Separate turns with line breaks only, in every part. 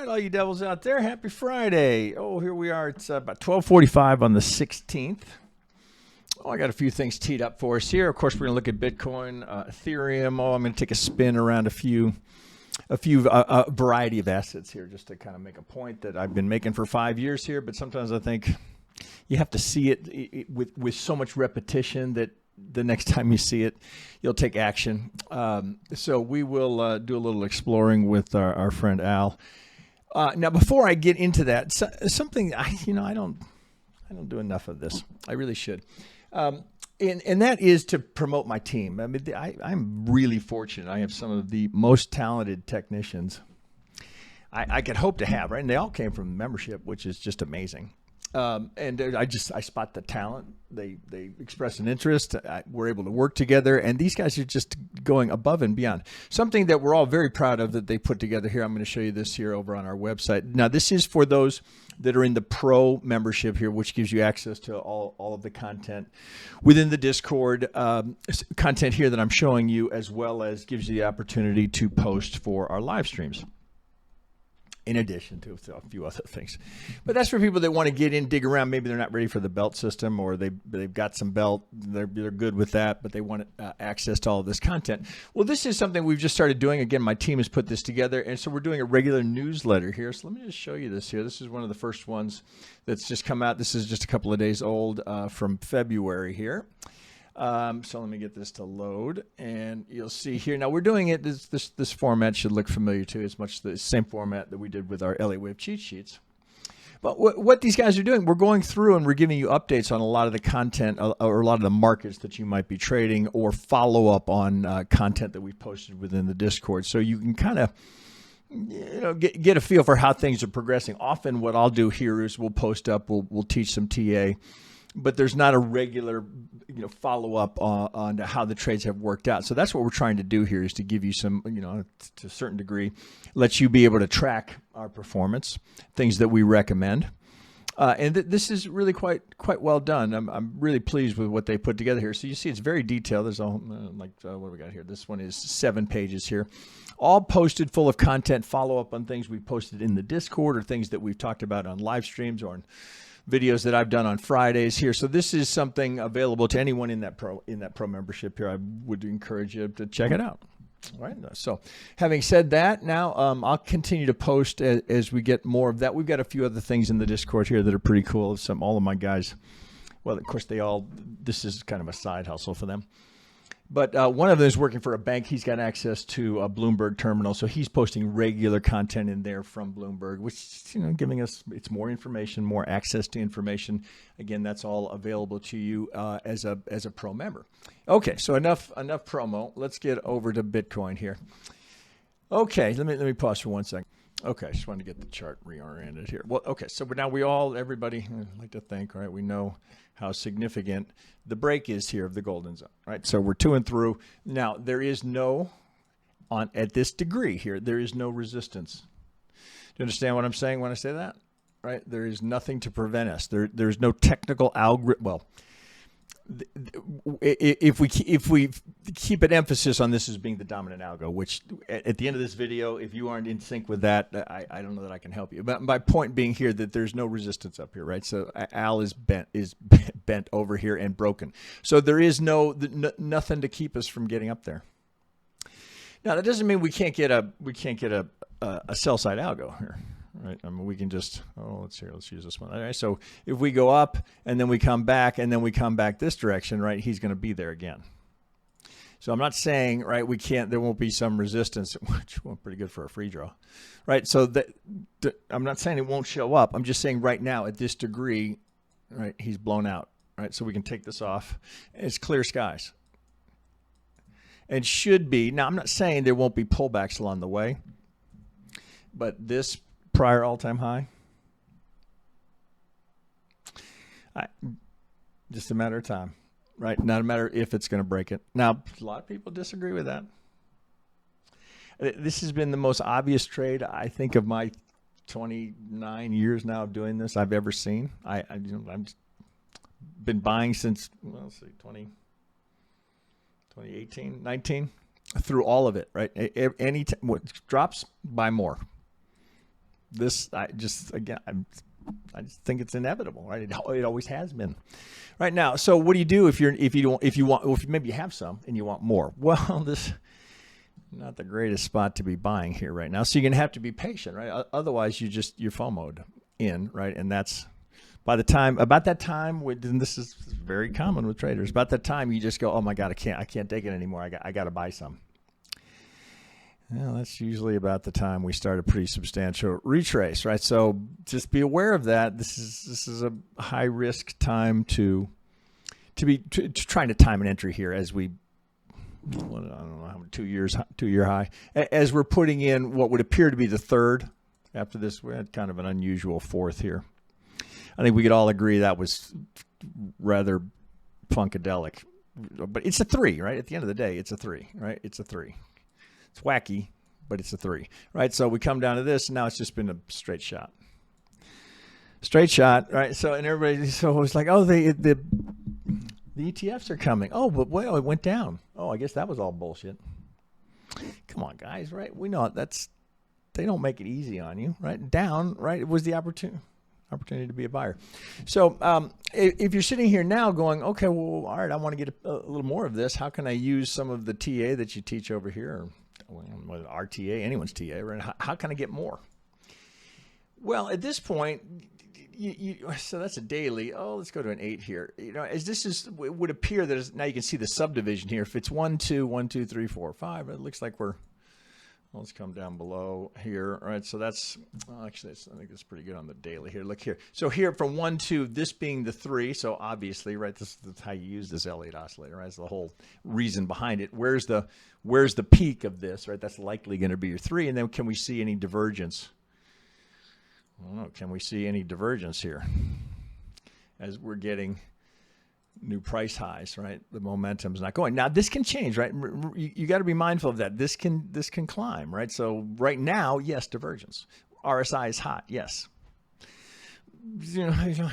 right, all you devils out there, happy Friday. Oh, here we are. It's about 12:45 on the 16th. Oh, I got a few things teed up for us here. Of course, we're going to look at Bitcoin, Ethereum. Oh, I'm going to take a spin around a variety of assets here just to kind of make a point that I've been making for 5 years here. But sometimes I think you have to see it with so much repetition that the next time you see it, you'll take action. So we will do a little exploring with our friend Al. Now, before I get into that, something I don't do enough of this. I really should, and that is to promote my team. I mean, I'm really fortunate. I have some of the most talented technicians I could hope to have, right? And they all came from membership, which is just amazing. And I spot the talent. They express an interest. We're able to work together, and these guys are just going above and beyond. Something that we're all very proud of that they put together here. I'm going to show you this here over on our website. Now, this is for those that are in the pro membership here, which gives you access to all of the content within the Discord, content here that I'm showing you, as well as gives you the opportunity to post for our live streams, in addition to a few other things. But that's for people that want to get in, dig around. Maybe they're not ready for the belt system, or they've got some belt. They're good with that, but they want access to all of this content. Well, this is something we've just started doing. Again, my team has put this together, and so we're doing a regular newsletter here. So let me just show you this here. This is one of the first ones that's just come out. This is just a couple of days old from February here. So let me get this to load, and you'll see here. Now we're doing it. This format should look familiar to you. It's much the same format that we did with our Elliott Wave cheat sheets. But what these guys are doing, we're going through and we're giving you updates on a lot of the content or a lot of the markets that you might be trading, or follow up on content that we've posted within the Discord, so you can kind of get a feel for how things are progressing. Often, what I'll do here is we'll post up, we'll teach some TA. But there's not a regular, follow-up on how the trades have worked out. So that's what we're trying to do here, is to give you some, to a certain degree, let you be able to track our performance, things that we recommend. And this is really quite well done. I'm really pleased with what they put together here. So you see it's very detailed. There's all, what do we got here? This one is 7 pages here. All posted full of content, follow-up on things we posted in the Discord, or things that we've talked about on live streams or on videos that I've done on Fridays here. So this is something available to anyone in that pro membership here. I would encourage you to check it out. All right. So having said that, now I'll continue to post as we get more of that. We've got a few other things in the Discord here that are pretty cool. All of my guys, well, of course, this is kind of a side hustle for them. But one of them is working for a bank. He's got access to a Bloomberg terminal, so he's posting regular content in there from Bloomberg, which giving us more information, more access to information. Again, that's all available to you as a pro member. Okay, so enough promo. Let's get over to Bitcoin here. Okay, let me pause for 1 second. Okay, just wanted to get the chart reoriented here. Well, okay, so now everybody, I like to think, right? We know how significant the break is here of the golden zone, right? So we're to and through. Now, there is at this degree here, there is no resistance. Do you understand what I'm saying when I say that? Right? There is nothing to prevent us. There's no technical algorithm. Well, if we keep an emphasis on this as being the dominant algo, which at the end of this video, if you aren't in sync with that, I don't know that I can help you. But my point being here that there's no resistance up here, right? So Al is bent over here and broken. So there is nothing to keep us from getting up there. Now that doesn't mean we can't get a sell side algo here. Right. I mean, we can just, let's use this one. All right. So if we go up and then we come back and then we come back this direction, right, he's going to be there again. So I'm not saying, right, there won't be some resistance, which went pretty good for a free draw, right? So I'm not saying it won't show up. I'm just saying right now at this degree, right, he's blown out, right? So we can take this off. It's clear skies. And should be, now I'm not saying there won't be pullbacks along the way, but this prior all-time high, just a matter of time, right? Not a matter if it's going to break it. Now, a lot of people disagree with that. This has been the most obvious trade, I think, of my 29 years now of doing this I've ever seen. I've been buying since, 2018, 19, through all of it, right? Any drops, buy more. this, I just think it's inevitable, right? It always has been. Right now, so what do you do if maybe you have some and you want more? Well, this not the greatest spot to be buying here right now. So you're gonna have to be patient, right? Otherwise, you're FOMO'd in, right? And that's about that time, and this is very common with traders. About that time, you just go, oh my God, I can't take it anymore. I got to buy some. Well, that's usually about the time we start a pretty substantial retrace, right? So just be aware of that. This is a high risk time to trying to time an entry here as we, I don't know how many, 2-year high, as we're putting in what would appear to be the third. After this, we had kind of an unusual fourth here. I think we could all agree that was rather funkadelic, but it's a 3, right? At the end of the day, it's a 3, right? It's a 3. It's wacky, but it's a 3, right? So we come down to this, and now it's just been a straight shot. Straight shot, right? So, and everybody's always like, oh, the ETFs are coming. Oh, but well, it went down. Oh, I guess that was all bullshit. Come on, guys, right? We know they don't make it easy on you, right? Down, right? It was the opportunity to be a buyer. So if you're sitting here now going, okay, well, all right, I want to get a little more of this. How can I use some of the TA that you teach over here? Or RTA, anyone's TA, right? How can I get more? Well, at this point, so that's a daily. Oh, let's go to an 8 here. As it would appear that now you can see the subdivision here. If it's 1, 2, 1, 2, 3, 4, 5, it looks like let's come down below here. All right, so that's actually I think that's pretty good on the daily here. Look here. So here from 1, 2, this being the 3. So obviously, right, this is how you use this Elliott oscillator. Right, that's the whole reason behind it. Where's the peak of this? Right, that's likely going to be your 3. And then can we see any divergence? I don't know. Can we see any divergence here as we're getting new price highs, right? The momentum's not going. Now this can change, right? You got to be mindful of that. This can climb, right? So right now, yes, divergence. RSI is hot, yes.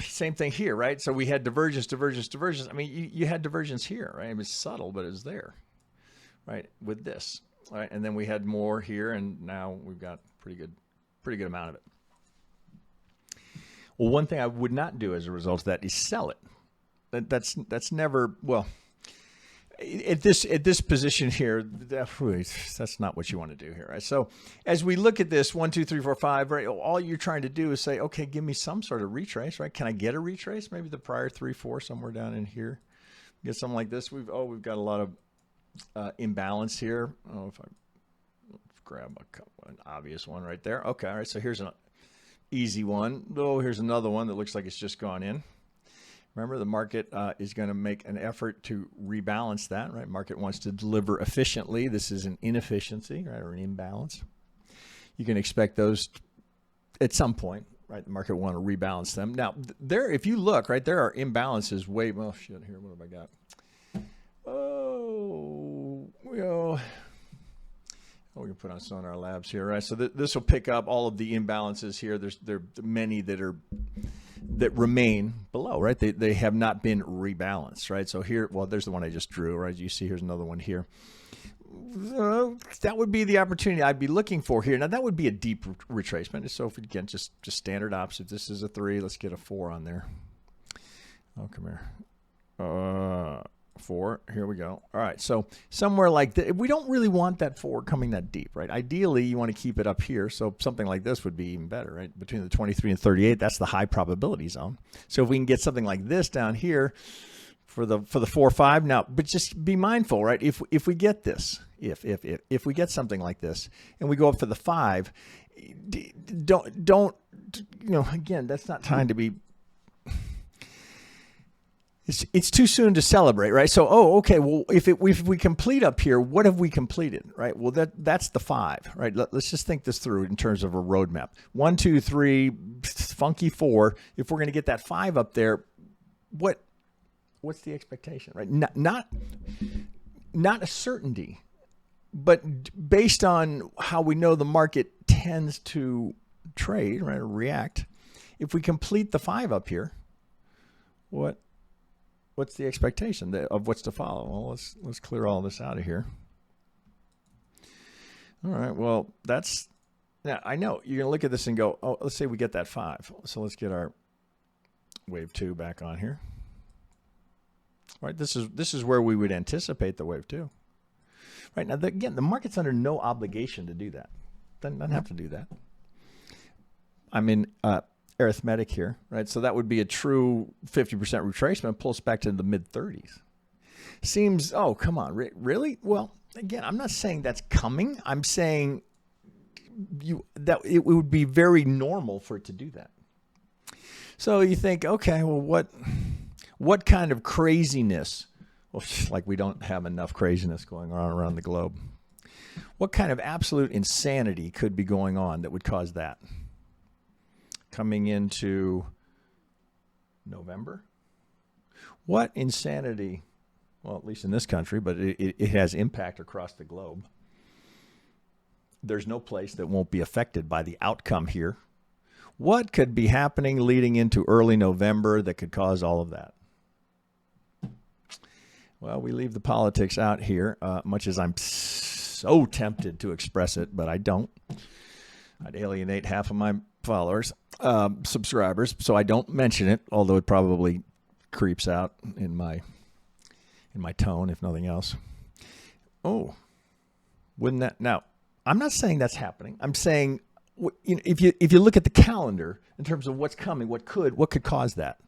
Same thing here, right? So we had divergence. I mean, you had divergence here, right? It was subtle, but it was there, right? With this, right? And then we had more here, and now we've got pretty good amount of it. Well, one thing I would not do as a result of that is sell it. That's never, well, at this position here, that's not what you want to do here, right? So as we look at this 1, 2, 3, 4, 5, right, all you're trying to do is say, okay, give me some sort of retrace, right? Can I get a retrace? Maybe the prior 3, 4 somewhere down in here. Get something like this. We've got a lot of imbalance here. Oh, if I grab an obvious one right there. Okay, all right. So here's an easy one. Oh, here's another one that looks like it's just gone in. Remember, the market is going to make an effort to rebalance that, right? Market wants to deliver efficiently. This is an inefficiency, right, or an imbalance. You can expect those at some point, right? The market will want to rebalance them. Now, if you look, right, there are imbalances way, well, shit, here, what have I got? Oh, we can put on Sonar Labs here, right? So this will pick up all of the imbalances here. There are many that remain below, right? They have not been rebalanced, right? So here, well, there's the one I just drew, right? You see, here's another one here. That would be the opportunity I'd be looking for here. Now, that would be a deep retracement. So if again, just standard ops. If this is a 3, let's get a 4 on there. Oh, come here. 4. Here we go. All right. So somewhere like that, we don't really want that 4 coming that deep, right? Ideally, you want to keep it up here. So something like this would be even better, right? Between the 23 and 38, that's the high probability zone. So if we can get something like this down here for the 4 or 5 now, but just be mindful, right? If we get this, if we get something like this and we go up for the 5, don't again, that's not time to be. It's too soon to celebrate, right? So, okay, well, if we complete up here, what have we completed, right? Well, that's the 5, right? Let's just think this through in terms of a roadmap. 1, 2, 3, funky 4. If we're going to get that 5 up there, what's the expectation, right? Not a certainty, but based on how we know the market tends to trade, right, or react. If we complete the 5 up here, what's the expectation of what's to follow? Well, let's clear all this out of here. All right. Well, that's Now, I know you're going to look at this and go, oh, let's say we get that 5. So let's get our wave 2 back on here. Right, this is where we would anticipate the wave 2. Right, now, again, the market's under no obligation to do that. Doesn't have to do that. I'm in arithmetic here, right? So that would be a true 50% retracement, pulls back to the mid-30s. Seems, oh, come on, really? Well, again, I'm not saying that's coming. I'm saying that it would be very normal for it to do that. So you think, okay, well, what kind of craziness? Well, like we don't have enough craziness going on around the globe. What kind of absolute insanity could be going on that would cause that? Coming into November? What insanity, well, at least in this country, but it has impact across the globe. There's no place that won't be affected by the outcome here. What could be happening leading into early November that could cause all of that? Well, we leave the politics out here, much as I'm so tempted to express it, but I don't. I'd alienate half of my followers, subscribers, so I don't mention it, although it probably creeps out in my tone, if nothing else. Oh, wouldn't that? Now, I'm not saying that's happening. I'm saying, you know, if you look at the calendar in terms of what's coming, what could cause that?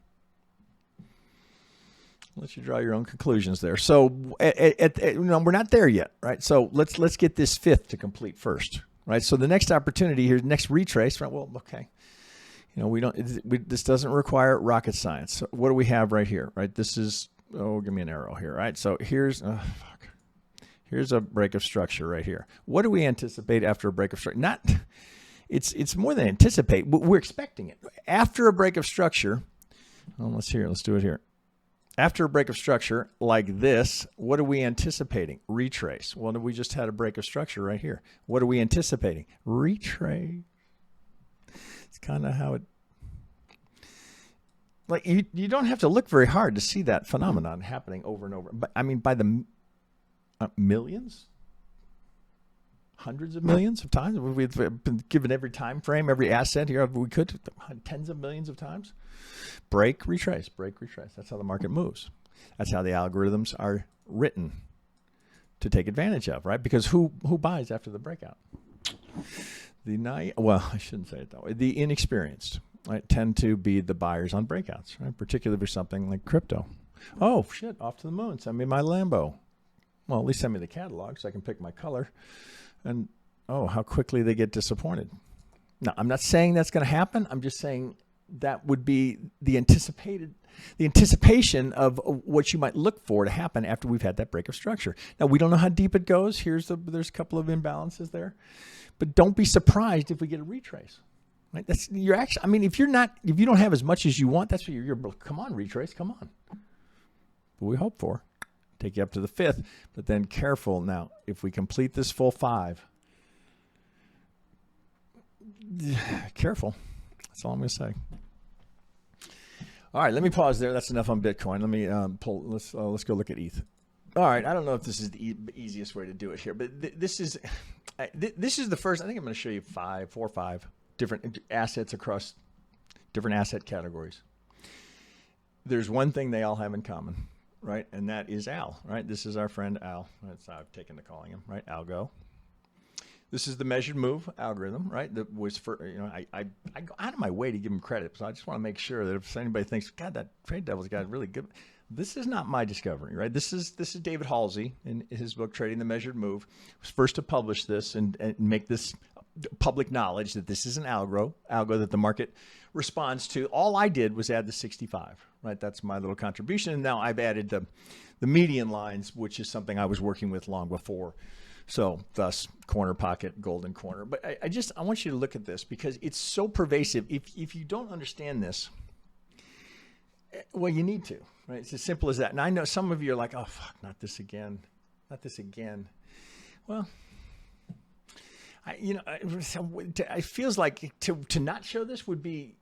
Let you draw your own conclusions there. So, you know, we're not there yet, right? So let's get this 5th to complete first, right? So the next opportunity here, next retrace, right? Well, okay, you know, this doesn't require rocket science. So what do we have right here, right? This is, oh, give me an arrow here, right? So here's a break of structure right here. What do we anticipate after a break of structure? It's more than anticipate. We're expecting it after a break of structure. Well, let's do it here. After a break of structure like this, what are we anticipating? Retrace. Well, we just had a break of structure right here. What are we anticipating? Retrace. It's kind of how it, like you don't have to look very hard to see that phenomenon happening over and over. But I mean, by the millions, hundreds of millions of times. We've been given every time frame, every asset here. We could tens of millions of times. Break, retrace, break, retrace. That's how the market moves. That's how the algorithms are written to take advantage of, right? Because who buys after the breakout? Well, I shouldn't say it that way. The inexperienced, right, tend to be the buyers on breakouts, right? Particularly for something like crypto. Oh, shit, off to the moon. Send me my Lambo. Well, at least send me the catalog so I can pick my color. And, oh, how quickly they get disappointed. Now, I'm not saying that's going to happen. I'm just saying that would be the anticipation of what you might look for to happen after we've had that break of structure. Now, we don't know how deep it goes. There's a couple of imbalances there. But don't be surprised if we get a retrace. Right? I mean, if you don't have as much as you want, that's what you're come on, retrace, come on. But we hope for. Take you up to the 5th, but then careful. Now, if we complete this full 5, careful. That's all I'm going to say. All right, let me pause there. That's enough on Bitcoin. Let me let's go look at ETH. All right, I don't know if this is the easiest way to do it here, but this is the first. I think I'm going to show you 4 or 5 different assets across different asset categories. There's one thing they all have in common. Right, and that is Al, right? This is our friend Al. That's how I've taken to calling him, right? Algo. This is the measured move algorithm, right? That was for, you know, I go out of my way to give him credit. So I just want to make sure that if anybody thinks, God, that TradeDevils guy is really good. This is not my discovery, right? This is David Halsey in his book, Trading the Measured Move. Was first to publish this and make this public knowledge that this is an algo that the market responds to. All I did was add the 65, right? That's my little contribution. And now I've added the median lines, which is something I was working with long before. So thus corner pocket, golden corner. But I want you to look at this because it's so pervasive. If you don't understand this, well, you need to, right? It's as simple as that. And I know some of you are like, oh, fuck, not this again. Not this again. Well, it feels like to not show this would be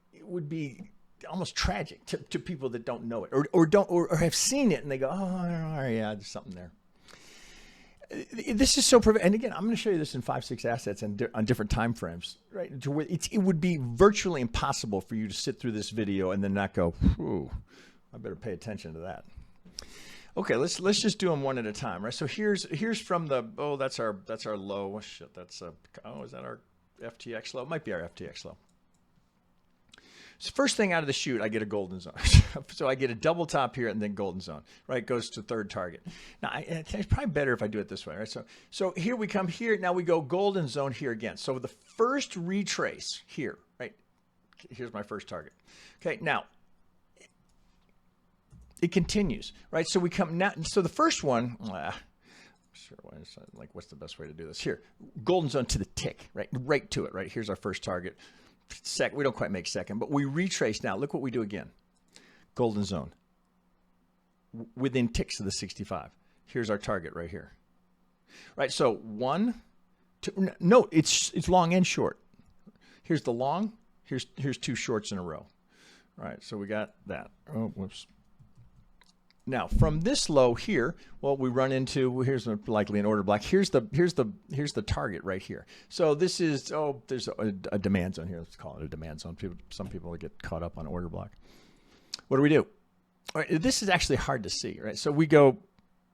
almost tragic to people that don't know it or have seen it and they go, oh, yeah, there's something there. this is so, and again, I'm going to show you this in 5-6 assets and on different time frames, right? To where it would be virtually impossible for you to sit through this video and then not go, ooh, I better pay attention to that. Okay, let's just do them one at a time, right? So here's from the, oh, that's our low. Oh, shit, that's is that our FTX low? It might be our FTX low. So first thing out of the chute, I get a golden zone. So I get a double top here and then golden zone, right? Goes to third target. Now, it's probably better if I do it this way, right? So here we come here. Now we go golden zone here again. So the first retrace here, right? Here's my first target. Okay, now it continues, right? So we come now. So the first one, sure, like what's the best way to do this? Here, golden zone to the tick, right? Right to it, right? Here's our first target. We don't quite make second, but we retrace now. Look what we do again. Golden zone. Within ticks of the 65. Here's our target right here. Right, so 1, 2, note it's long and short. Here's the long, here's 2 shorts in a row. All right, so we got that. Oh, whoops. Now from this low here, well, we run into, here's likely an order block. Here's the target right here. So this is, there's a demand zone here. Let's call it a demand zone. Some people get caught up on order block. What do we do? All right, this is actually hard to see, right? So we go,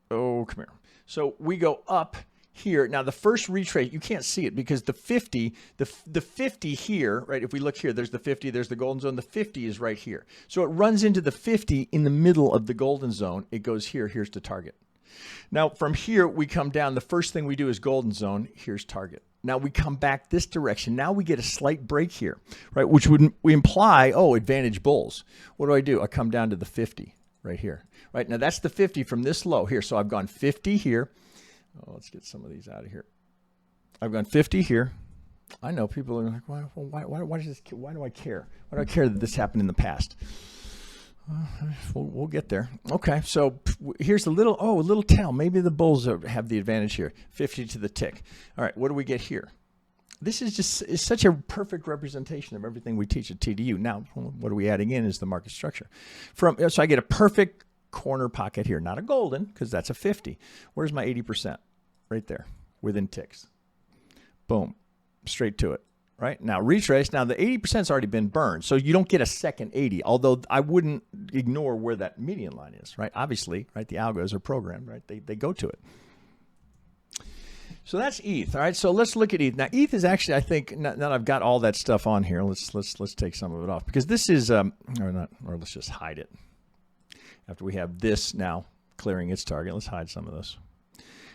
come here. So we go up here. Now the first retrace, you can't see it because the 50, the 50 here, right? If we look here, there's the 50, there's the golden zone. The 50 is right here. So it runs into the 50 in the middle of the golden zone. It goes here. Here's the target. Now from here, we come down. The first thing we do is golden zone. Here's target. Now we come back this direction. Now we get a slight break here, right? Which would imply, advantage bulls. What do? I come down to the 50 right here, right? Now that's the 50 from this low here. So I've gone 50 here. Oh, let's get some of these out of here. I've gone 50 here. I know people are like, why do I care? Why do I care that this happened in the past? We'll get there. Okay, so here's a little tail. Maybe the bulls have the advantage here. 50 to the tick. All right, what do we get here? This is such a perfect representation of everything we teach at TDU. Now, what are we adding in is the market structure. So I get a perfect corner pocket here, not a golden, because that's a 50. Where's my 80%? Right there, within ticks. Boom, straight to it. Right now, retrace. Now the 80%'s already been burned, so you don't get a second 80. Although I wouldn't ignore where that median line is. Right, obviously, right. The algos are programmed. Right, they go to it. So that's ETH. All right, so let's look at ETH. Now ETH is actually, I think, now that I've got all that stuff on here, let's take some of it off because this is or let's just hide it. After we have this now clearing its target, let's hide some of this.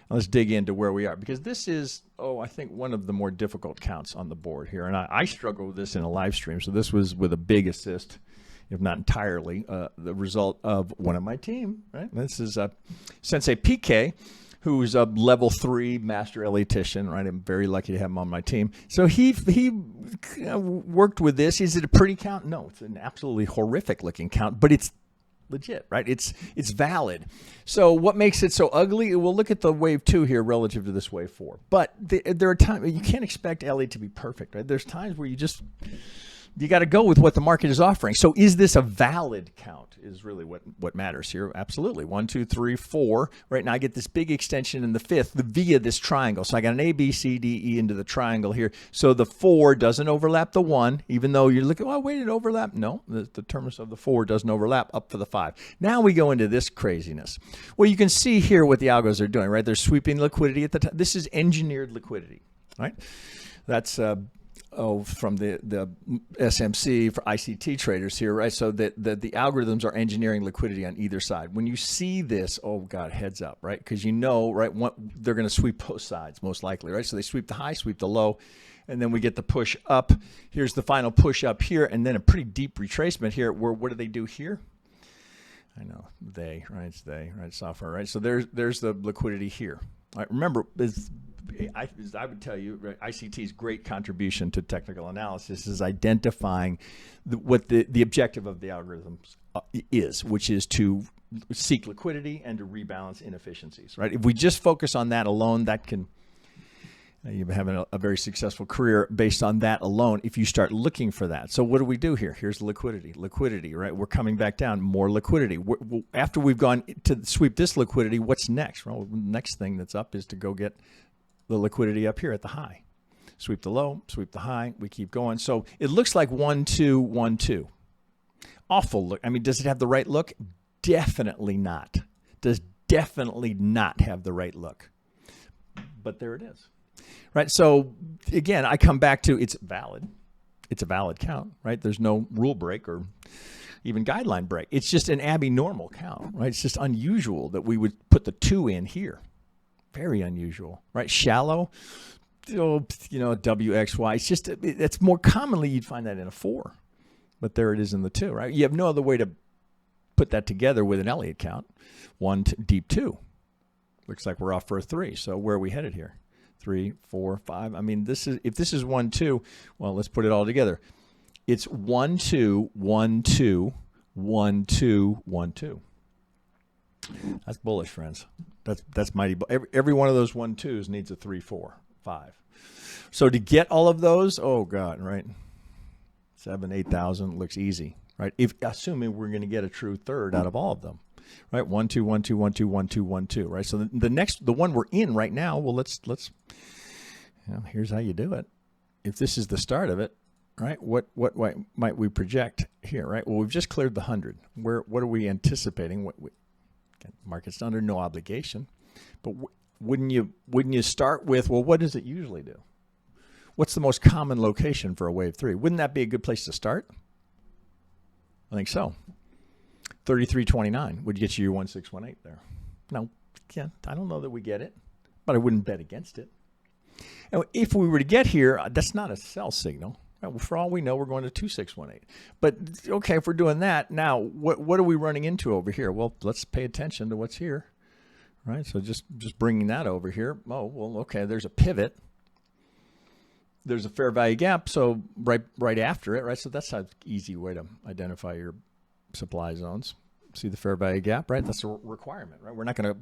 Now let's dig into where we are because this is, I think one of the more difficult counts on the board here. And I struggle with this in a live stream. So this was with a big assist, if not entirely, the result of one of my team. Right? This is Sensei PK, who's a level 3 master Elliottician. Right? I'm very lucky to have him on my team. So he worked with this. Is it a pretty count? No, it's an absolutely horrific looking count, but it's legit, right? It's valid. So what makes it so ugly? We'll look at the wave 2 here relative to this wave 4. But there are times you can't expect Elliott to be perfect, right? There's times where you got to go with what the market is offering. So is this a valid count is really what matters here. Absolutely. 1, 2, 3, 4. Right now I get this big extension in the 5th via this triangle. So I got an A, B, C, D, E into the triangle here. So the 4 doesn't overlap the 1, even though you're looking, wait, it overlap. No, the terminus of the 4 doesn't overlap up for the 5. Now we go into this craziness. Well, you can see here what the algos are doing, right? They're sweeping liquidity at the top. This is engineered liquidity, right? That's from the SMC for ICT traders here, right? So that the algorithms are engineering liquidity on either side. When you see this, oh God, heads up, right? Because you know, right, they're going to sweep both sides most likely, right? So they sweep the high, sweep the low, and then we get the push up. Here's the final push up here, and then a pretty deep retracement here. What do they do here? I know it's software, right? So there's the liquidity here. All right, remember, as I would tell you, right, ICT's great contribution to technical analysis is identifying what the objective of the algorithms is, which is to seek liquidity and to rebalance inefficiencies, right? If we just focus on that alone, that can You've been having a very successful career based on that alone if you start looking for that. So what do we do here? Here's liquidity, right? We're coming back down, more liquidity. After we've gone to sweep this liquidity, what's next? Well, the next thing that's up is to go get the liquidity up here at the high. Sweep the low, sweep the high, we keep going. So it looks like 1, 2, 1, 2. Awful look. I mean, does it have the right look? Definitely not. Does definitely not have the right look. But there it is. Right, so again, I come back to it's valid. It's a valid count, right? There's no rule break or even guideline break. It's just an abnormal count, right? It's just unusual that we would put the 2 in here. Very unusual, right? Shallow, WXY. It's just, it's more commonly you'd find that in a 4, but there it is in the 2, right? You have no other way to put that together with an Elliott count. 1 deep 2. Looks like we're off for a 3. So where are we headed here? 3, 4, 5. I mean, if this is 1, 2, well, let's put it all together. It's 1, 2, 1, 2, 1, 2, 1, 2. That's bullish, friends. That's mighty. Every one of those 1, 2s needs a 3, 4, 5. So to get all of those, oh God, right? 7, 8,000 looks easy, right? Assuming we're going to get a true third out of all of them. Right, 1, 2, 1, 2, 1, 2, 1, 2, 1, 2. Right, so the one we're in right now. Well, let's. Here's how you do it. If this is the start of it, right? What might we project here? Right. Well, we've just cleared the 100. What are we anticipating? Market's under no obligation, but wouldn't you start with, well, what does it usually do? What's the most common location for a wave 3? Wouldn't that be a good place to start? I think so. 33.29 would get you your 1618 there. No, I don't know that we get it, but I wouldn't bet against it. And if we were to get here, that's not a sell signal. Well, for all we know, we're going to 2618. But okay, if we're doing that, now what are we running into over here? Well, let's pay attention to what's here, right? So just bringing that over here. Oh, well, okay, there's a pivot. There's a fair value gap, so right after it, right? So that's an easy way to identify your supply zones. See the fair value gap, right? That's a requirement, right? We're not gonna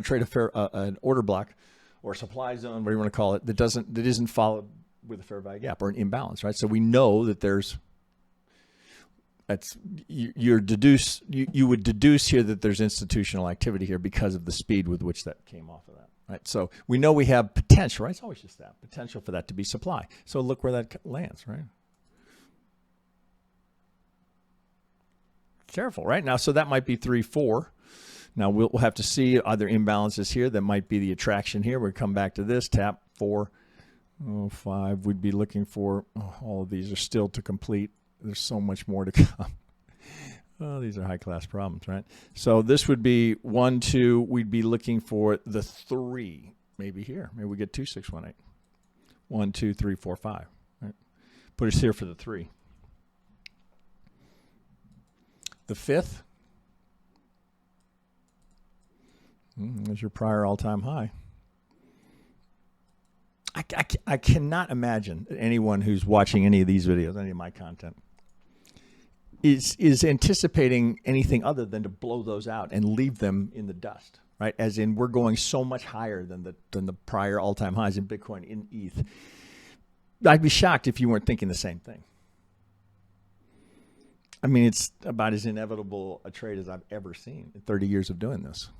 trade an order block or supply zone, whatever you want to call it, that isn't followed with a fair value gap or an imbalance, right? So we know that you would deduce here that there's institutional activity here because of the speed with which that came off of that, right? So we know we have potential, right? It's always just that potential for that to be supply. So look where that lands, right? Careful, right? Now, so that might be 3, 4. Now we'll have to see other imbalances here. That might be the attraction here. We'll come back to this, tap 4, 5. We'd be looking for, all of these are still to complete. There's so much more to come. Oh, these are high-class problems, right? So this would be 1, 2. We'd be looking for the 3, maybe here. Maybe we get 2, 6, 1, 8. 1, 2, 3, 4, 5. Right? Put us here for the 3. The 5th, there's your prior all-time high. I cannot imagine anyone who's watching any of these videos, any of my content, is anticipating anything other than to blow those out and leave them in the dust, right? As in, we're going so much higher than the prior all-time highs in Bitcoin, in ETH. I'd be shocked if you weren't thinking the same thing. I mean, it's about as inevitable a trade as I've ever seen in 30 years of doing this.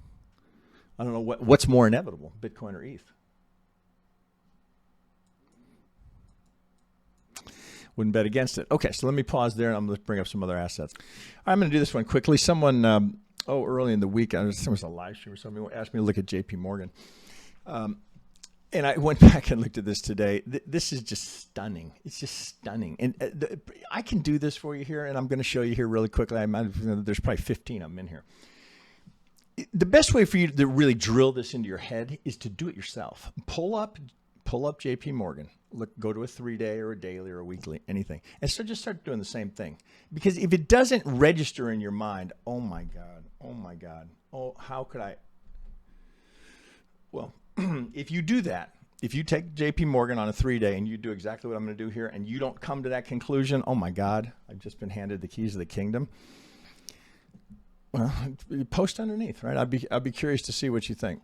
I don't know what's more inevitable, Bitcoin or ETH. Wouldn't bet against it. Okay, so let me pause there, and I'm going to bring up some other assets. I'm going to do this one quickly. Someone, early in the week, there was a live stream or something, asked me to look at JP Morgan. And I went back and looked at this today. This is just stunning. It's just stunning. And I can do this for you here, and I'm going to show you here really quickly. There's probably 15 of them in here. The best way for you to really drill this into your head is to do it yourself. Pull up JP Morgan. Go to a 3-day or a daily or a weekly, anything. And so just start doing the same thing. Because if it doesn't register in your mind, oh my God, how could I? Well, if you do that, if you take JP Morgan on a 3-day and you do exactly what I'm going to do here and you don't come to that conclusion, oh my God, I've just been handed the keys of the kingdom. Well, post underneath, right? I'd be curious to see what you think.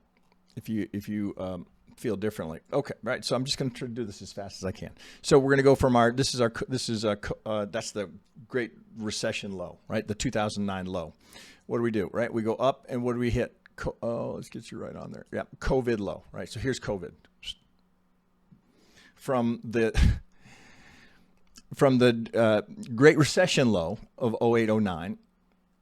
If you feel differently. Okay, right. So I'm just going to try to do this as fast as I can. So we're going to go from that's the Great Recession low, right? The 2009 low. What do we do, right? We go up, and what do we hit? Let's get you right on there. Yeah, COVID low, right? So here's COVID. From the Great Recession low of 0809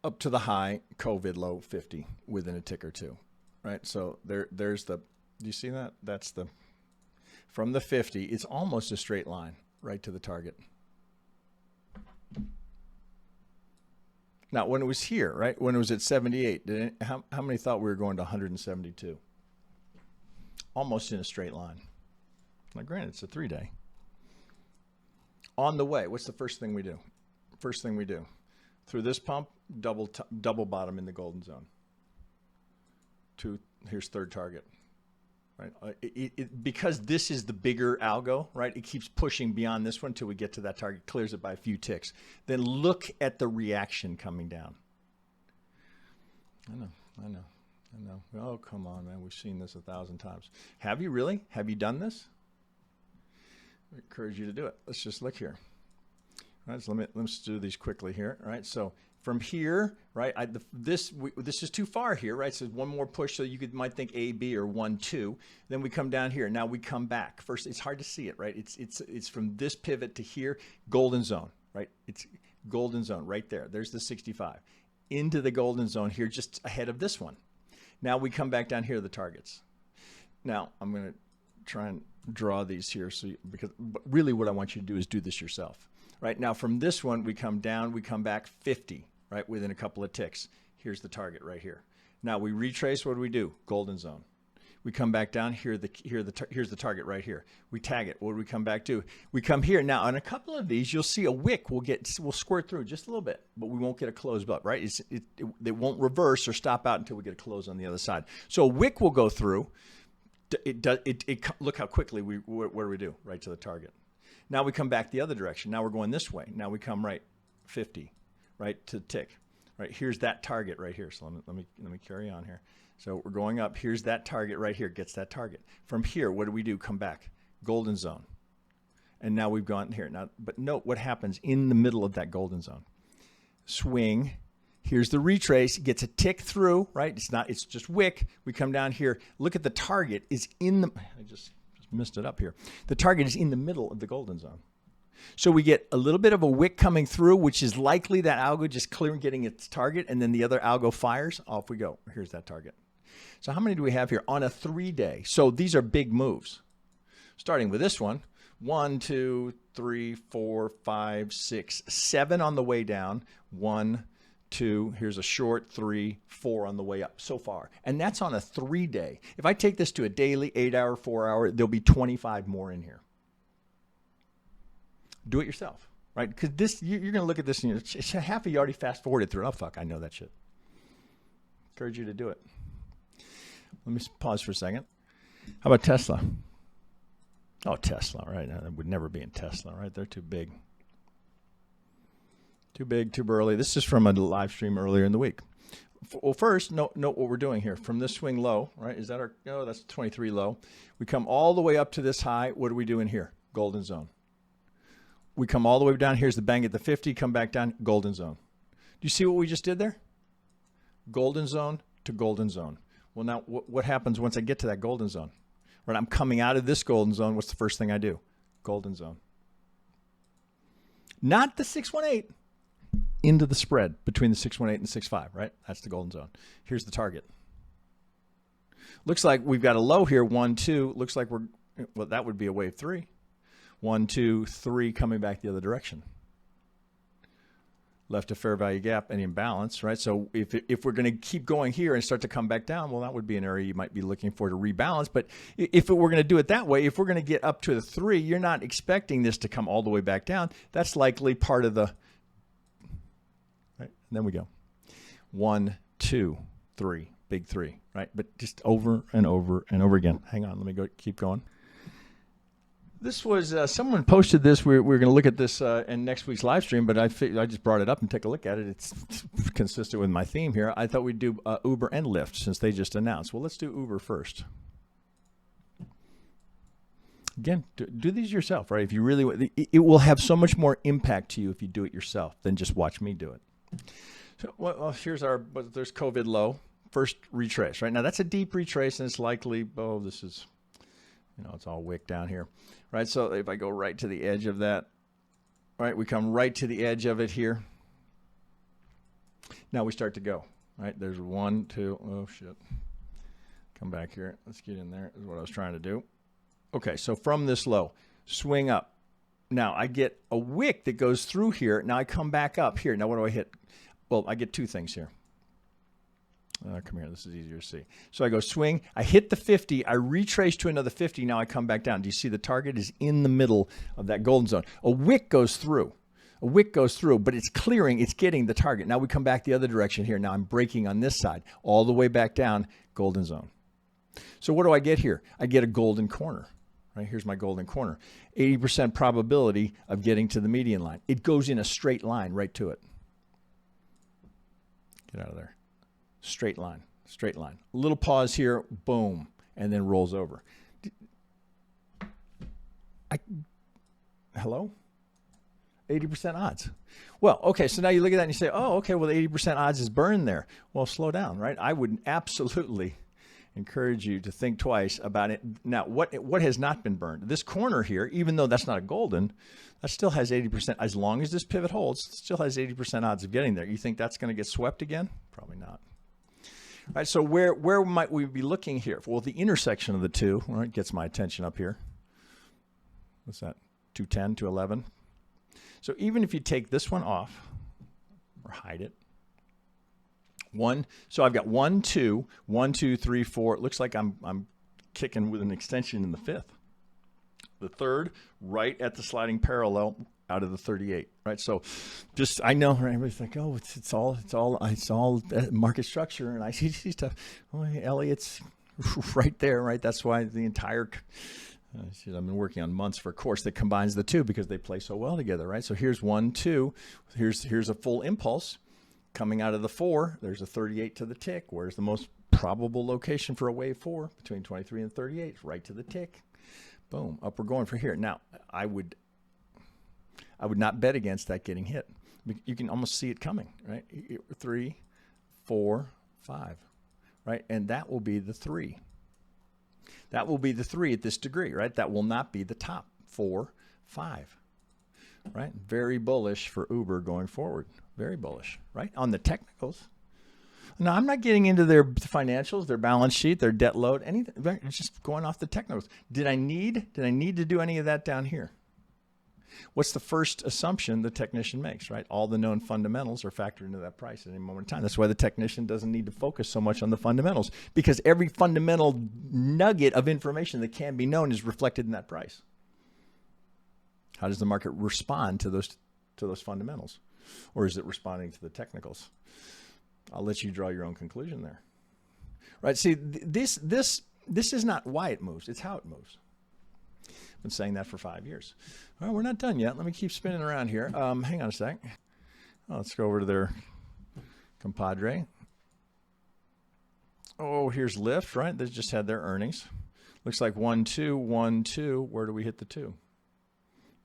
up to the high COVID low 50 within a tick or two, right? So there's the, do you see that? That's the, from the 50, it's almost a straight line right to the target. Now, when it was here, right, when it was at 78, how many thought we were going to 172? Almost in a straight line. Now, granted, it's a 3-day. On the way, what's the first thing we do? First thing we do, through this pump, double bottom in the golden zone. Here's third target. Right? Because this is the bigger algo, right? It keeps pushing beyond this one until we get to that target, clears it by a few ticks. Then look at the reaction coming down. I know. Oh, come on, man. We've seen this 1,000 times. Have you really? Have you done this? I encourage you to do it. Let's just look here. All right, so let's do these quickly here. All right, so from here, right, this is too far here, right? So one more push, so you might think A, B, or 1, 2. Then we come down here. Now we come back. First, it's hard to see it, right? It's from this pivot to here, golden zone, right? It's golden zone right there. There's the 65. Into the golden zone here, just ahead of this one. Now we come back down here to the targets. Now I'm going to try and draw these here, but really what I want you to do is do this yourself. Right now from this one, we come down, we come back 50, right, within a couple of ticks. Here's the target right here. Now we retrace, what do? Golden zone. We come back down, here's the target right here. We tag it, what do we come back to? We come here. Now on a couple of these, you'll see a wick will squirt through just a little bit, but we won't get a close up, right? It won't reverse or stop out until we get a close on the other side. So a wick will go through. Look how quickly what do we do? Right to the target. Now we come back the other direction. Now we're going this way. Now we come right 50, right to the tick. Right, here's that target right here. So let me carry on here. So we're going up. Here's that target right here. Gets that target. From here, what do? Come back. Golden zone. And now we've gone here. Now, but note what happens in the middle of that golden zone. Swing. Here's the retrace. It gets a tick through, right? It's just wick. We come down here. Look at the target is in the, I just messed it up here. The target is in the middle of the golden zone. So we get a little bit of a wick coming through, which is likely that algo just clearing, getting its target, and then the other algo fires. Off we go. Here's that target. So how many do we have here on a 3-day? So these are big moves. Starting with this one, 1, 2, 3, 4, 5, 6, 7 on the way down. 1, 2, here's a short 3, 4 on the way up so far. And that's on a 3-day. If I take this to a daily, 8-hour, 4-hour, there'll be 25 more in here. Do it yourself, right? Because this, you're going to look at this and it's half of you already fast forwarded through. Oh, fuck, I know that shit. Encourage you to do it. Let me pause for a second. How about Tesla? Oh, Tesla, right? I would never be in Tesla, right? They're too big. Too big, too early. This is from a live stream earlier in the week. Well, first, note what we're doing here. From this swing low, right? Is that our, no, that's 23 low. We come all the way up to this high. What do we do in here? Golden zone. We come all the way down. Here's the bang at the 50, come back down, golden zone. Do you see what we just did there? Golden zone to golden zone. Well, now what happens once I get to that golden zone? Right, I'm coming out of this golden zone. What's the first thing I do? Golden zone. Not the 618. Into the spread between the 618 and 65, right? That's the golden zone. Here's the target. Looks like we've got a low here, 1, 2. Looks like well, that would be a wave 3. 1, 2, 3 coming back the other direction. Left a fair value gap and imbalance, right? So if we're going to keep going here and start to come back down, well, that would be an area you might be looking for to rebalance. But if we're going to do it that way, if we're going to get up to the 3, you're not expecting this to come all the way back down. That's likely part of the, right? And then we go 1, 2, 3, big 3, right? But just over and over and over again. Hang on, let me keep going. This was, someone posted this. We're going to look at this in next week's live stream, but I just brought it up and take a look at it. It's consistent with my theme here. I thought we'd do Uber and Lyft since they just announced. Well, let's do Uber first. Again, do these yourself, right? If you really, it will have so much more impact to you if you do it yourself than just watch me do it. So, well, here's there's COVID low, first retrace, right? Now that's a deep retrace and it's likely, oh, this is, it's all wick down here, right? So if I go right to the edge of that, right, we come right to the edge of it here. Now we start to go, right? There's 1, 2, oh shit. Come back here, let's get in there, is what I was trying to do. Okay, so from this low, swing up. Now I get a wick that goes through here. Now I come back up here. Now what do I hit? Well, I get 2 things here. Come here, this is easier to see. So I go swing, I hit the 50, I retrace to another 50, now I come back down. Do you see the target is in the middle of that golden zone? A wick goes through. A wick goes through, but it's clearing, it's getting the target. Now we come back the other direction here. Now I'm breaking on this side, all the way back down, golden zone. So what do I get here? I get a golden corner. Right, here's my golden corner. 80% probability of getting to the median line. It goes in a straight line right to it. Get out of there. Straight line, straight line. A little pause here, boom, and then rolls over. Hello? 80% odds. Well, okay, so now you look at that and you say, oh, okay, well, the 80% odds is burned there. Well, slow down, right? I would absolutely encourage you to think twice about it. Now, what has not been burned? This corner here, even though that's not a golden, that still has 80%. As long as this pivot holds, it still has 80% odds of getting there. You think that's going to get swept again? Probably not. All right, so where might we be looking here? Well, the intersection of the two, right, gets my attention up here. What's that? 210, 211. So even if you take this one off or hide it, so I've got 1, 2, 1, 2, 3, 4. It looks like I'm kicking with an extension in the 5th. The 3rd, right at the sliding parallel out of the 38, right? So just, I know, right? Everybody's like, oh, it's all market structure. And I see stuff. Oh, Elliott's right there, right? That's why the entire, I've been working on months for a course that combines the two because they play so well together, right? So here's 1, 2, here's a full impulse. Coming out of the 4, there's a 38 to the tick. Where's the most probable location for a wave 4? Between 23 and 38, right to the tick. Boom, up we're going for here. Now, I would not bet against that getting hit. You can almost see it coming, right? 3, 4, 5, right? And that will be the 3. That will be the 3 at this degree, right? That will not be the top 4, 5, right? Very bullish for Uber going forward. Very bullish, right? On the technicals. Now, I'm not getting into their financials, their balance sheet, their debt load, anything. It's just going off the technicals. Did I need to do any of that down here? What's the first assumption the technician makes, right? All the known fundamentals are factored into that price at any moment in time. That's why the technician doesn't need to focus so much on the fundamentals, because every fundamental nugget of information that can be known is reflected in that price. How does the market respond to those fundamentals? Or is it responding to the technicals? I'll let you draw your own conclusion there. Right? See, this is not why it moves. It's how it moves. I've been saying that for 5 years. Well, we're not done yet. Let me keep spinning around here. Hang on a sec. Let's go over to their compadre. Oh, here's LYFT, right? They just had their earnings. Looks like 1, 2, 1, 2. Where do we hit the 2?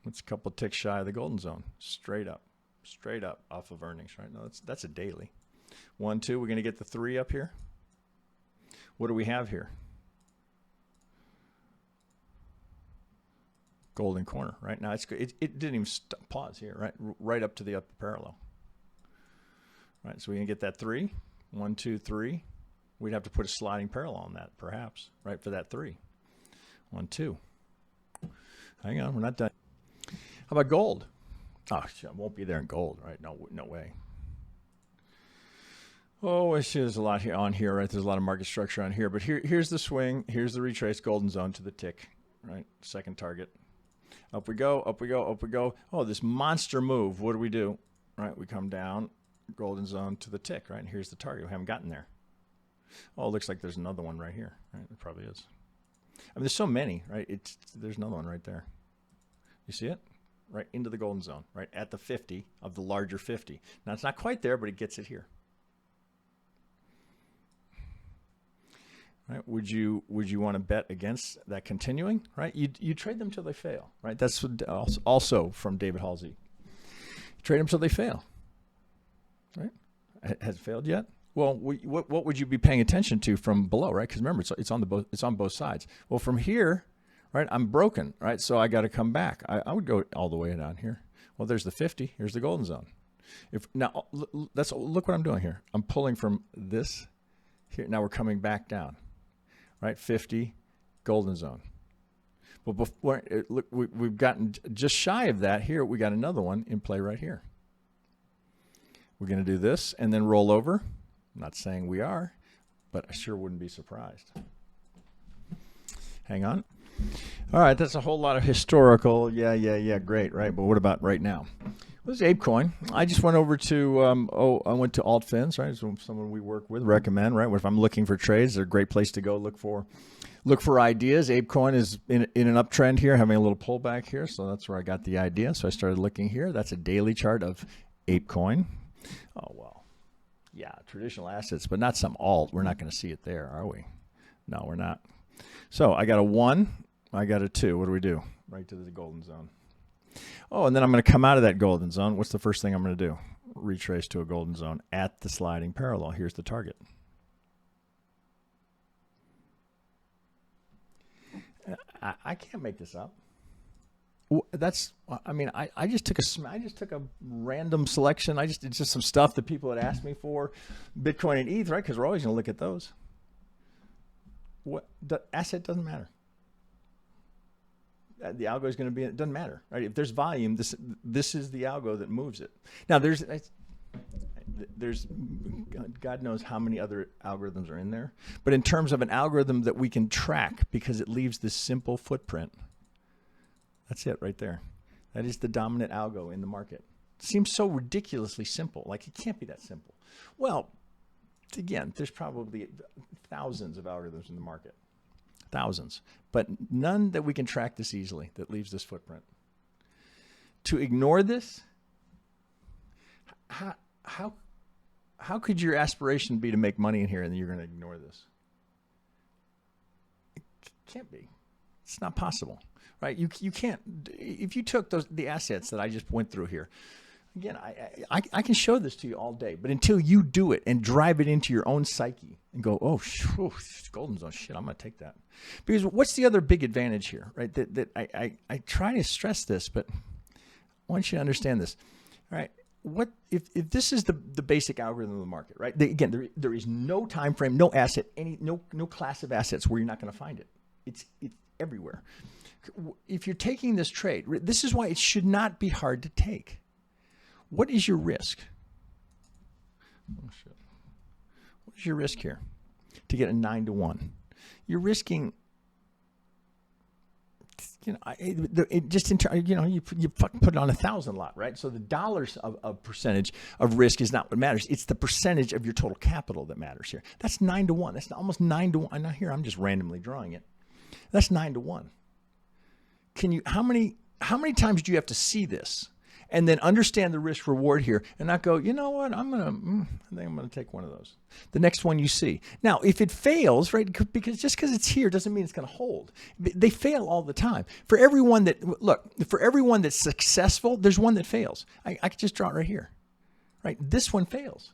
It's a couple ticks shy of the golden zone. Straight up off of earnings, right? No, that's a daily. 1, 2. We're going to get the 3 up here. What do we have here? Golden corner, right? Now it didn't even pause here, right? Right up to the upper parallel. Right, so we're going to get that 3. 1, 2, 3. We'd have to put a sliding parallel on that, perhaps, right, for that 3. 1, 2. Hang on, we're not done. How about gold? Oh, shit, I won't be there in gold, right? No way. Oh, I see there's a lot here on here, right? There's a lot of market structure on here, but here's the swing. Here's the retrace golden zone to the tick, right? Second target. Up we go, up we go, up we go. Oh, this monster move. What do? Right, we come down, golden zone to the tick, right? And here's the target. We haven't gotten there. Oh, it looks like there's another one right here, right? It probably is. I mean, there's so many, right? There's another one right there. You see it? Right into the golden zone, right at the 50 of the larger 50. Now, it's not quite there, but it gets it here. right? Would you want to bet against that continuing, right? You trade them till they fail, right? That's also from David Halsey. Trade them till they fail, right? Has it failed yet? Well, what would you be paying attention to from below, right? Because remember, it's on both sides. Well, from here, right, I'm broken, right? So I got to come back. I would go all the way down here. Well, there's the 50. Here's the golden zone. Now look what I'm doing here. I'm pulling from this here. Now we're coming back down, right? 50, golden zone. But before, look, we've gotten just shy of that here. We got another one in play right here. We're going to do this and then roll over. I'm not saying we are, but I sure wouldn't be surprised. Hang on. All right, that's a whole lot of historical. Yeah, great, right? But what about right now? Well, this is ApeCoin. I just went over to, I went to AltFins, right? So someone we work with, recommend, right? If I'm looking for trades, they're a great place to go look for ideas. ApeCoin is in an uptrend here, having a little pullback here. So that's where I got the idea. So I started looking here. That's a daily chart of ApeCoin. Oh, well, yeah, traditional assets, but not some alt. We're not going to see it there, are we? No, we're not. So I got a 1. I got a 2. What do we do? Right to the golden zone. Oh, and then I'm going to come out of that golden zone. What's the first thing I'm going to do? Retrace to a golden zone at the sliding parallel. Here's the target. I can't make this up. That's, I mean, I just took a random selection. It's just some stuff that people had asked me for, Bitcoin and ETH, right? Because we're always going to look at those. The asset doesn't matter. The algo is going to be, it doesn't matter, right? If there's volume, this is the algo that moves it. Now there's God knows how many other algorithms are in there, but in terms of an algorithm that we can track because it leaves this simple footprint, that's it right there. That is the dominant algo in the market. It seems so ridiculously simple. Like it can't be that simple. Well, again, there's probably thousands of algorithms in the market. Thousands. But none that we can track this easily that leaves this footprint. To ignore this, how could your aspiration be to make money in here and then you're going to ignore this? It can't be. It's not possible. Right? You can't. If you took the assets that I just went through here, again, I can show this to you all day, but until you do it and drive it into your own psyche and go, oh, golden zone, shit, I'm going to take that. Because what's the other big advantage here, right? That I try to stress this, but I want you to understand this. All right, what if this is the basic algorithm of the market, right? Again, there is no time frame, no asset, no class of assets where you're not going to find it. It's everywhere. If you're taking this trade, this is why it should not be hard to take. What is your risk? Oh, shit. What is your risk here to get a 9-to-1? You're risking, you put it on 1,000 lot, right? So the dollars of percentage of risk is not what matters. It's the percentage of your total capital that matters here. That's 9-to-1. That's almost 9-to-1. Now here I'm just randomly drawing it. That's 9-to-1. How many times do you have to see this and then understand the risk reward here and not go, you know what, I think I'm going to take one of those. The next one you see. Now, if it fails, right, because just because it's here doesn't mean it's going to hold. They fail all the time. For everyone that's successful, there's one that fails. I could just draw it right here, right? This one fails.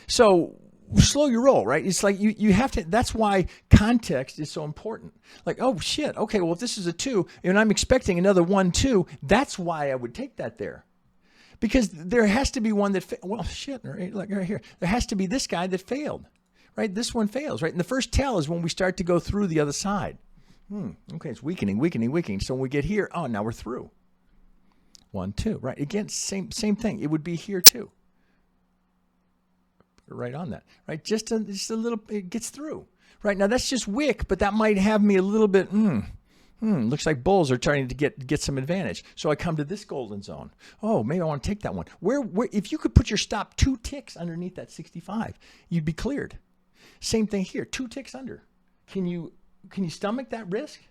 So slow your roll, right? It's like you have to, that's why context is so important. Like, oh shit, okay, well if this is a 2 and I'm expecting another 1, 2, that's why I would take that there. Because there has to be one that, well shit, right, like right here, there has to be this guy that failed, right? This one fails, right? And the first tell is when we start to go through the other side. Okay, it's weakening. So when we get here, oh, now we're through. 1, 2, right? Again, same thing. It would be here too. Right on that, right? Just a little, it gets through. Right now, that's just wick, but that might have me a little bit, looks like bulls are trying to get some advantage. So I come to this golden zone. Oh, maybe I want to take that one. Where if you could put your stop 2 ticks underneath that 65, you'd be cleared. Same thing here, 2 ticks under. Can you stomach that risk?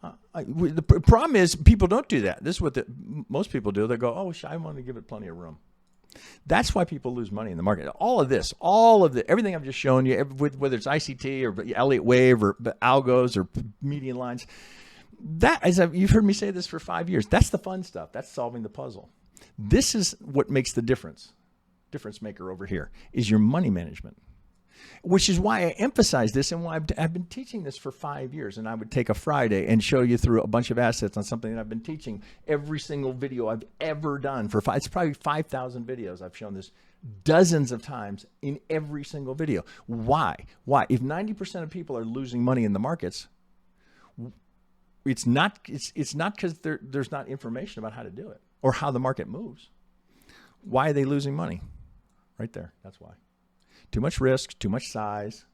The problem is people don't do that. This is what most people do. They go, oh, I want to give it plenty of room. That's why people lose money in the market. Everything I've just shown you, whether it's ICT or Elliott Wave or algos or median lines, you've heard me say this for 5 years. That's the fun stuff. That's solving the puzzle. This is what makes the difference maker over here is your money management, which is why I emphasize this and why I've been teaching this for 5 years. And I would take a Friday and show you through a bunch of assets on something that I've been teaching every single video I've ever done it's probably 5,000 videos. I've shown this dozens of times in every single video. Why? If 90% of people are losing money in the markets, it's not because there's not information about how to do it or how the market moves. Why are they losing money? Right there. That's why. Too much risk, too much size.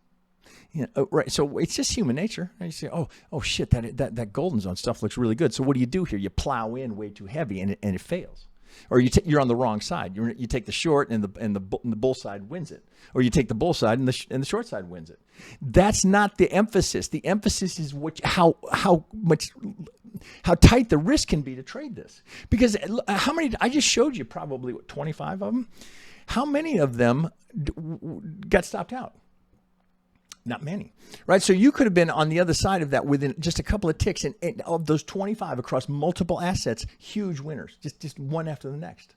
Right. So it's just human nature. And you say, oh shit, that golden zone stuff looks really good. So what do you do here? You plow in way too heavy and it fails. Or you're on the wrong side. You take the short and the bull side wins it. Or you take the bull side and the short side wins it. That's not the emphasis. The emphasis is how tight the risk can be to trade this. Because how many, I just showed you probably 25 of them. How many of them got stopped out? Not many, right? So you could have been on the other side of that within just a couple of ticks, and of those 25 across multiple assets, huge winners, just one after the next.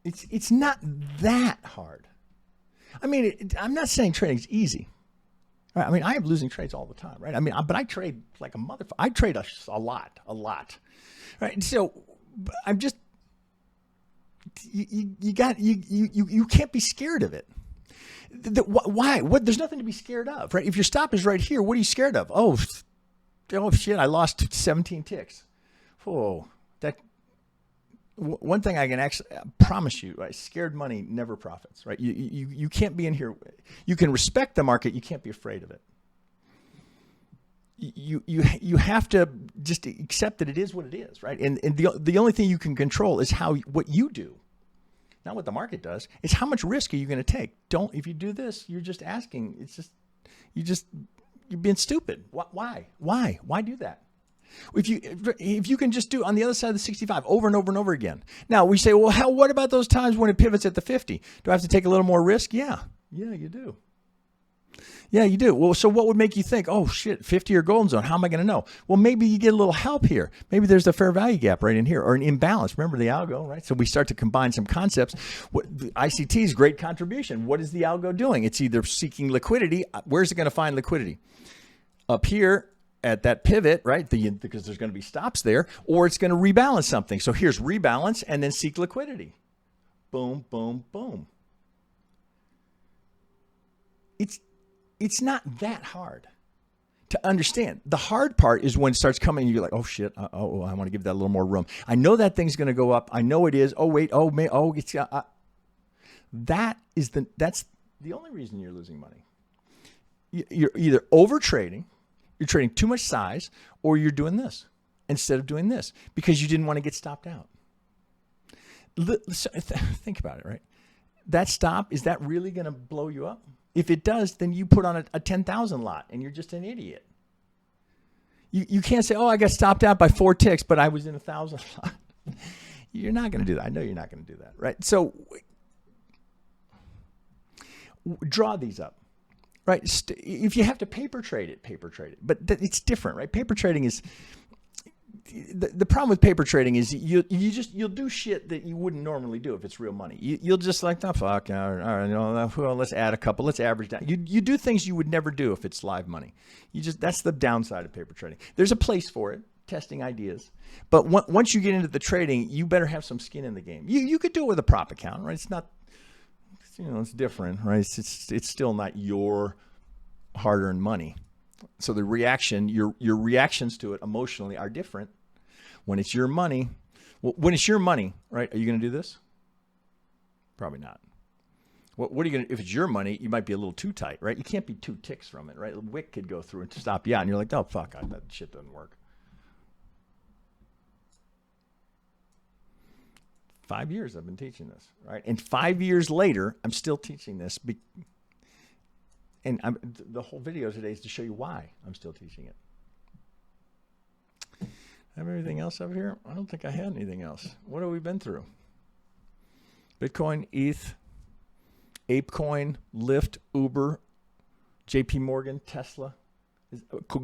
It's not that hard. I mean, I'm not saying trading's easy. Right? I mean, I have losing trades all the time, right? I mean, but I trade like a motherfucker. I trade a lot, right? So I'm just. You can't be scared of it. Why? There's nothing to be scared of, right? If your stop is right here, what are you scared of? Oh shit! I lost 17 ticks. Oh, one thing I can actually promise you, right? Scared money never profits, right? You can't be in here. You can respect the market. You can't be afraid of it. You have to just accept that it is what it is, right? And the only thing you can control is what you do, not what the market does. It's how much risk are you going to take? If you do this, you're just asking. It's just you're being stupid. Why do that? If you can just do on the other side of the 65 over and over and over again. Now we say, well, what about those times when it pivots at the 50? Do I have to take a little more risk? Yeah, you do. Yeah, you do. Well, so what would make you think, oh shit, 50 or golden zone? How am I going to know? Well, maybe you get a little help here. Maybe there's a fair value gap right in here or an imbalance. Remember the algo, right? So we start to combine some concepts. The ICT's great contribution. What is the algo doing? It's either seeking liquidity. Where's it going to find liquidity? Up here at that pivot, right? Because there's going to be stops there, or it's going to rebalance something. So here's rebalance and then seek liquidity. Boom, boom, boom. It's not that hard to understand. The hard part is when it starts coming and you're like, oh shit, I want to give that a little more room. I know that thing's going to go up. I know it is. Oh wait, it's that's the only reason you're losing money. You're either over trading, you're trading too much size, or you're doing this instead of doing this because you didn't want to get stopped out. Think about it, right? That stop, is that really going to blow you up? If it does, then you put on a 10,000 lot and you're just an idiot. You can't say, oh, I got stopped out by 4 ticks, but I was in 1,000 lot. You're not going to do that. I know you're not going to do that, right? So draw these up, right? If you have to paper trade it. But it's different, right? Paper trading is... The problem with paper trading is you'll do shit that you wouldn't normally do if it's real money. You'll just like, oh fuck, all right, well, let's add a couple, let's average down. You do things you would never do if it's live money. That's the downside of paper trading. There's a place for it, testing ideas, but once you get into the trading, you better have some skin in the game. You could do it with a prop account, right? It's not, it's different, right? It's still not your hard-earned money. So the reaction, your reactions to it emotionally are different. When it's your money, right? Are you going to do this? Probably not. What are you going to, if it's your money, you might be a little too tight, right? You can't be 2 ticks from it, right? A wick could go through and stop you out, and you're like, oh, fuck, that shit doesn't work. 5 years I've been teaching this, right? And 5 years later, I'm still teaching this. And the whole video today is to show you why I'm still teaching it. Have anything else up here? I don't think I had anything else. What have we been through? Bitcoin, ETH, ApeCoin, LYFT, Uber, JP Morgan, Tesla,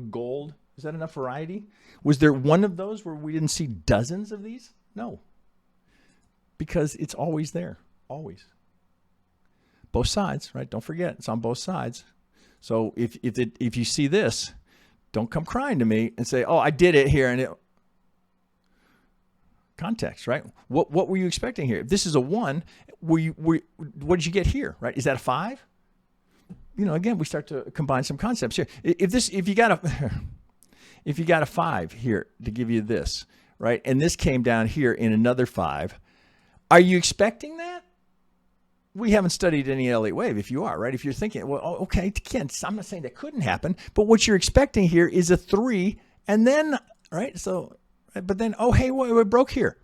gold. Is that enough variety? Was there one of those where we didn't see dozens of these? No. Because it's always there. Always. Both sides, right? Don't forget, it's on both sides. So if you see this, don't come crying to me and say, oh, I did it here. And it, context, right? What were you expecting here? If this is a 1, what did you get here, right? Is that a 5? You know, again, we start to combine some concepts here. If you got a 5 here to give you this, right? And this came down here in another 5. Are you expecting that? We haven't studied any Elliott Wave. If you are, right? If you're thinking, well, okay, again, I'm not saying that couldn't happen, but what you're expecting here is a 3, and then, right? So, but then, oh, hey, what broke here?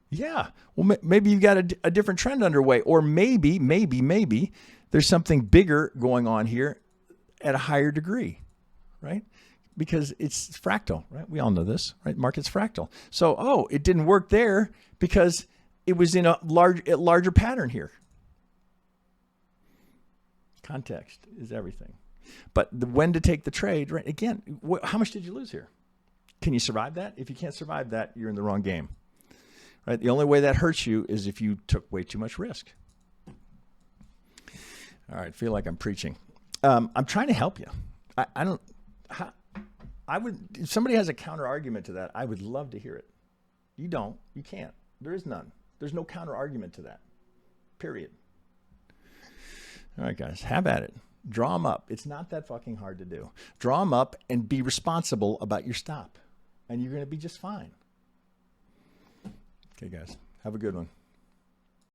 Yeah. Well, maybe you've got a different trend underway, or maybe there's something bigger going on here at a higher degree, right? Because it's fractal, right? We all know this, right? Market's fractal. So, oh, it didn't work there because it was in a larger pattern here. Context is everything. But when to take the trade, right? Again, how much did you lose here? Can you survive that? If you can't survive that, you're in the wrong game, right? The only way that hurts you is if you took way too much risk. All right, I feel like I'm preaching. I'm trying to help you. If somebody has a counter argument to that, I would love to hear it. You don't. You can't. There is none. There's no counter argument to that. Period. All right, guys, have at it. Draw them up. It's not that fucking hard to do. Draw them up and be responsible about your stop, and you're going to be just fine. Okay, guys, have a good one.